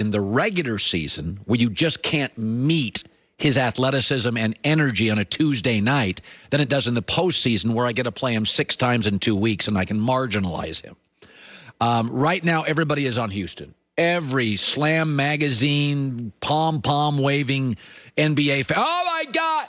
in the regular season where you just can't meet his athleticism and energy on a Tuesday night than it does in the postseason where I get to play him 6 times in 2 weeks and I can marginalize him. Right now, everybody is on Houston. Every Slam magazine, pom-pom waving NBA fan. Oh, my God.